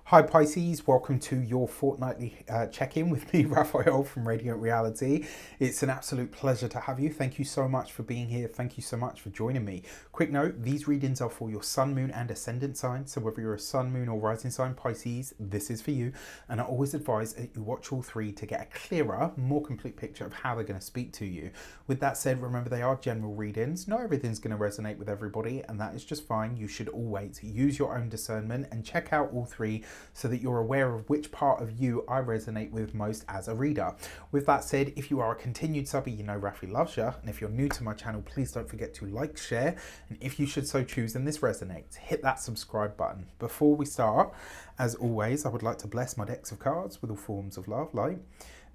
Hi Pisces, welcome to your fortnightly check-in with me, Raphael from Radiant Reality. It's an absolute pleasure to have you. Thank you so much for being here. Thank you so much for joining me. Quick note, these readings are for your sun, moon and ascendant sign. So whether you're a sun, moon or rising sign Pisces, this is for you. And I always advise that you watch all three to get a clearer, more complete picture of how they're going to speak to you. With that said, remember they are general readings. Not everything's going to resonate with everybody, and that is just fine. You should always use your own discernment and check out all three so that you're aware of which part of you I resonate with most as a reader. With that said, if you are a continued subby, you know Rafi loves you. And if you're new to my channel, please don't forget to like, share, and if you should so choose and this resonates, hit that subscribe button. Before we start, as always, I would like to bless my decks of cards with all forms of love, light,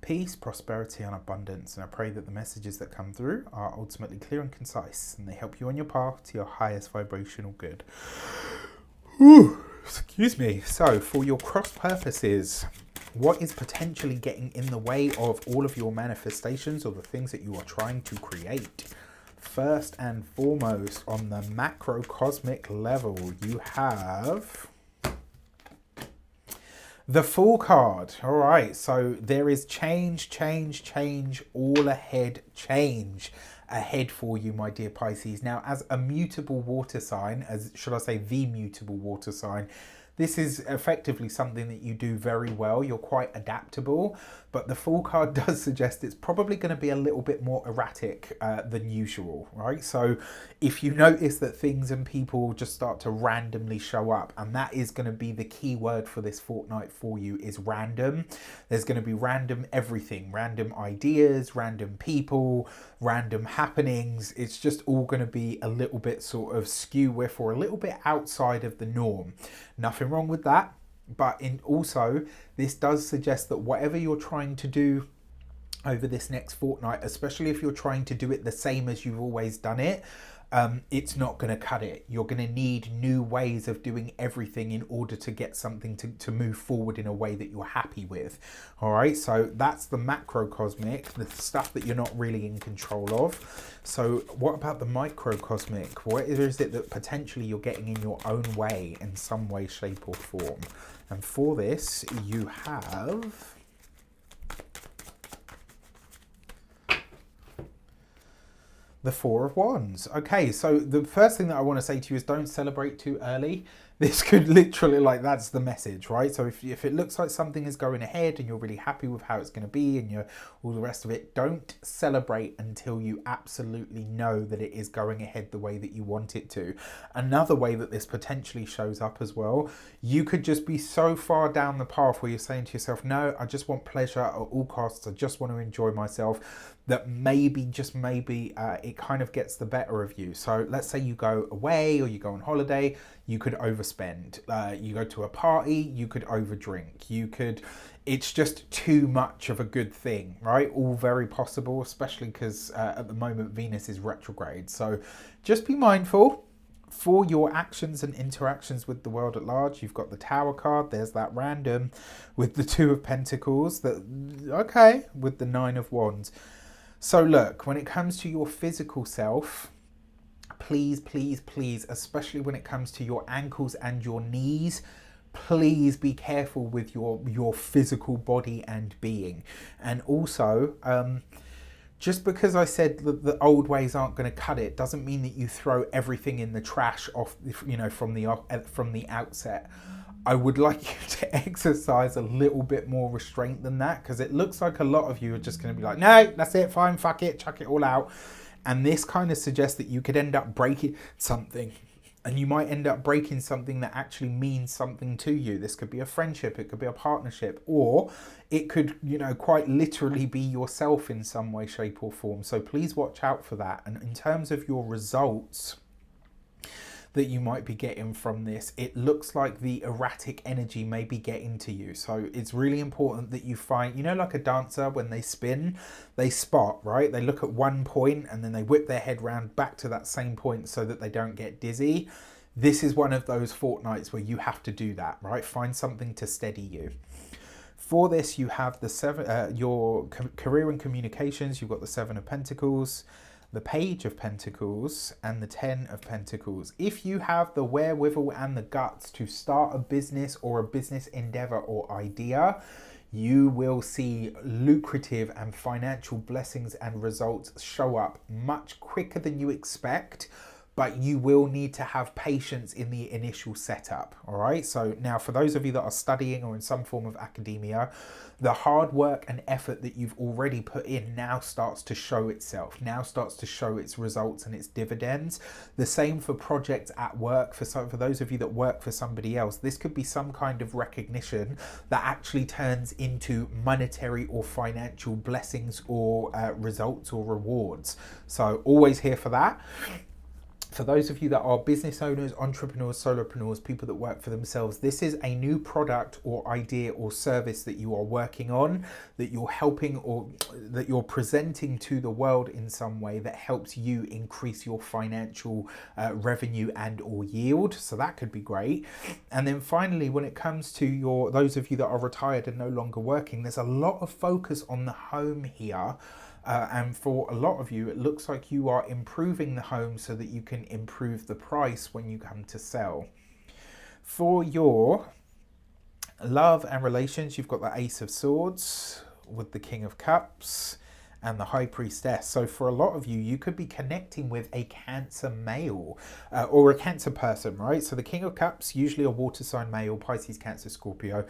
peace, prosperity and abundance. And I pray that the messages that come through are ultimately clear and concise, and they help you on your path to your highest vibrational good. Whew. Excuse me. So for your cross purposes, what is potentially getting in the way of all of your manifestations or the things that you are trying to create? First and foremost, on the macrocosmic level, you have the Fool card. All right, so there is change, all ahead, change ahead for you, my dear Pisces. Now, as a mutable water sign, as should I say the mutable water sign, this is effectively something that you do very well. You're quite adaptable, but the Fool card does suggest it's probably going to be a little bit more erratic than usual, right? So if you notice that things and people just start to randomly show up, and that is going to be the key word for this fortnight for you, is random. There's going to be random everything, random ideas, random people, random happenings. It's just all going to be a little bit sort of skew with or a little bit outside of the norm. Nothing wrong with that, but also this does suggest that whatever you're trying to do over this next fortnight, especially if you're trying to do it the same as you've always done it, it's not going to cut it. You're going to need new ways of doing everything in order to get something to move forward in a way that you're happy with. All right, so that's the macrocosmic, the stuff that you're not really in control of. So what about the microcosmic? What is it that potentially you're getting in your own way in some way, shape or form? And for this, you have the Four of Wands. Okay, so the first thing that I want to say to you is don't celebrate too early. This could literally, like, that's the message, right? So if it looks like something is going ahead and you're really happy with how it's going to be and you're all the rest of it, don't celebrate until you absolutely know that it is going ahead the way that you want it to. Another way that this potentially shows up as well, you could just be so far down the path where you're saying to yourself, no, I just want pleasure at all costs. I just want to enjoy myself, that maybe, just maybe, it kind of gets the better of you. So let's say you go away or you go on holiday, you could overspend. You go to a party, you could overdrink. It's just too much of a good thing, right? All very possible, especially because at the moment Venus is retrograde. So just be mindful for your actions and interactions with the world at large. You've got the Tower card, there's that random with the Two of Pentacles, okay, with the Nine of Wands. So look, when it comes to your physical self, please, especially when it comes to your ankles and your knees, please be careful with your physical body and being. And also, just because I said that the old ways aren't going to cut it, doesn't mean that you throw everything in the trash off, from the outset. I would like you to exercise a little bit more restraint than that, because it looks like a lot of you are just going to be like, no, that's it, fine, fuck it, chuck it all out. And this kind of suggests that you could end up breaking something, and you might end up breaking something that actually means something to you. This could be a friendship, it could be a partnership, or it could, quite literally be yourself in some way, shape or form. So please watch out for that. And in terms of your results that you might be getting from this, it looks like the erratic energy may be getting to you. So it's really important that you find, like a dancer, when they spin, they spot, right? They look at one point and then they whip their head round back to that same point so that they don't get dizzy. This is one of those fortnights where you have to do that, right? Find something to steady you. For this, you have the your career and communications. You've got the Seven of Pentacles, the Page of Pentacles, and the Ten of Pentacles. If you have the wherewithal and the guts to start a business or a business endeavor or idea, you will see lucrative and financial blessings and results show up much quicker than you expect, but you will need to have patience in the initial setup. All right. So now for those of you that are studying or in some form of academia, the hard work and effort that you've already put in now starts to show itself, now starts to show its results and its dividends. The same for projects at work. For those of you that work for somebody else, this could be some kind of recognition that actually turns into monetary or financial blessings or results or rewards. So always here for that. For those of you that are business owners, entrepreneurs, solopreneurs, people that work for themselves, this is a new product or idea or service that you are working on, that you're helping or that you're presenting to the world in some way that helps you increase your financial revenue and or yield. So that could be great. And then finally, when it comes to those of you that are retired and no longer working, there's a lot of focus on the home here. And for a lot of you, it looks like you are improving the home so that you can improve the price when you come to sell. For your love and relations, you've got the Ace of Swords with the King of Cups and the High Priestess. So for a lot of you, you could be connecting with a Cancer male or a Cancer person, right? So the King of Cups, usually a water sign male, Pisces, Cancer, Scorpio.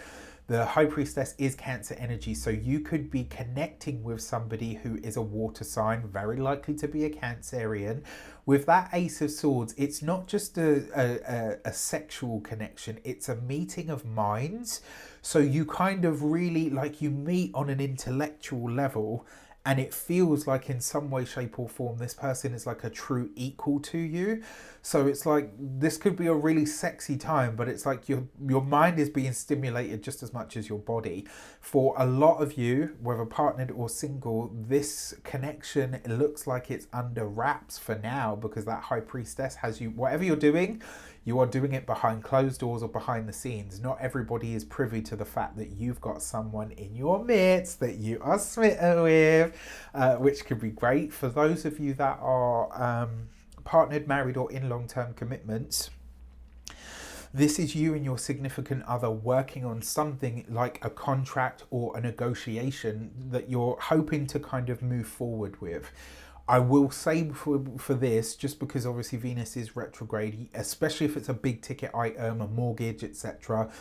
The High Priestess is Cancer energy, so you could be connecting with somebody who is a water sign, very likely to be a Cancerian. With that Ace of Swords, it's not just a sexual connection, it's a meeting of minds. So you kind of really, like, you meet on an intellectual level, and it feels like in some way, shape or form, this person is like a true equal to you. So it's like, this could be a really sexy time, but it's like your mind is being stimulated just as much as your body. For a lot of you, whether partnered or single, this connection, it looks like it's under wraps for now, because that High Priestess has you, whatever you're doing, you are doing it behind closed doors or behind the scenes. Not everybody is privy to the fact that you've got someone in your midst that you are smitten with, which could be great. For those of you that are partnered, married, or in long-term commitments, this is you and your significant other working on something like a contract or a negotiation that you're hoping to kind of move forward with. I will say for this, just because obviously Venus is retrograde, especially if it's a big ticket item, a mortgage, etc.,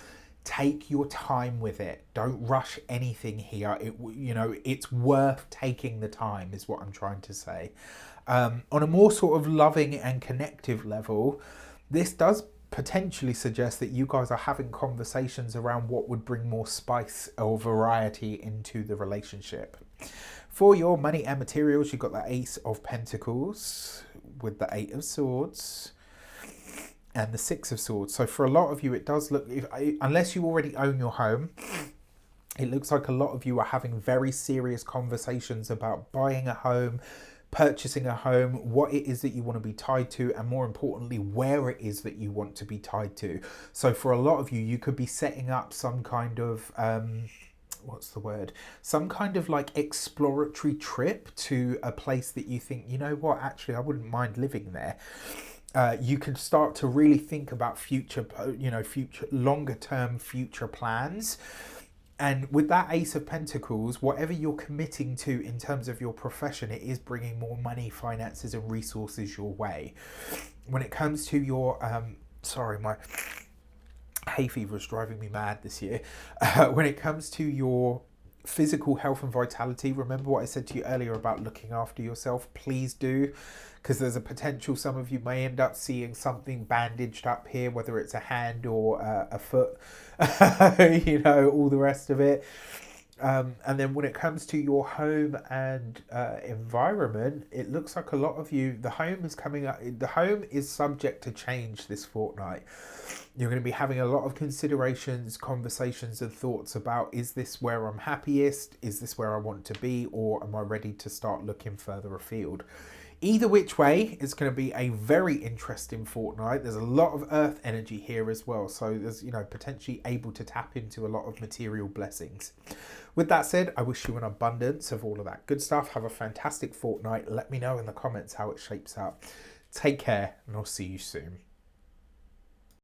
take your time with it. Don't rush anything here. It's worth taking the time, is what I'm trying to say. On a more sort of loving and connective level, this does potentially suggest that you guys are having conversations around what would bring more spice or variety into the relationship. For your money and materials, you've got the Ace of Pentacles with the Eight of Swords and the Six of Swords. So for a lot of you, it does look, unless you already own your home, it looks like a lot of you are having very serious conversations about buying a home, purchasing a home, what it is that you want to be tied to, and more importantly, where it is that you want to be tied to. So for a lot of you, you could be setting up some kind of some kind of like exploratory trip to a place that you think, you know what, actually I wouldn't mind living there. You can start to really think about future longer term future plans. And with that Ace of Pentacles, whatever you're committing to in terms of your profession, it is bringing more money, finances and resources your way. When it comes to your my hay fever is driving me mad this year. When it comes to your physical health and vitality, remember what I said to you earlier about looking after yourself. Please do, because there's a potential some of you may end up seeing something bandaged up here, whether it's a hand or a foot, all the rest of it. And then when it comes to your home and environment, it looks like a lot of you, the home is coming up. The home is subject to change this fortnight. You're going to be having a lot of considerations, conversations and thoughts about, is this where I'm happiest? Is this where I want to be? Or am I ready to start looking further afield? Either which way, it's going to be a very interesting fortnight. There's a lot of earth energy here as well. So there's, you know, potentially able to tap into a lot of material blessings. With that said, I wish you an abundance of all of that good stuff. Have a fantastic fortnight. Let me know in the comments how it shapes out. Take care, and I'll see you soon.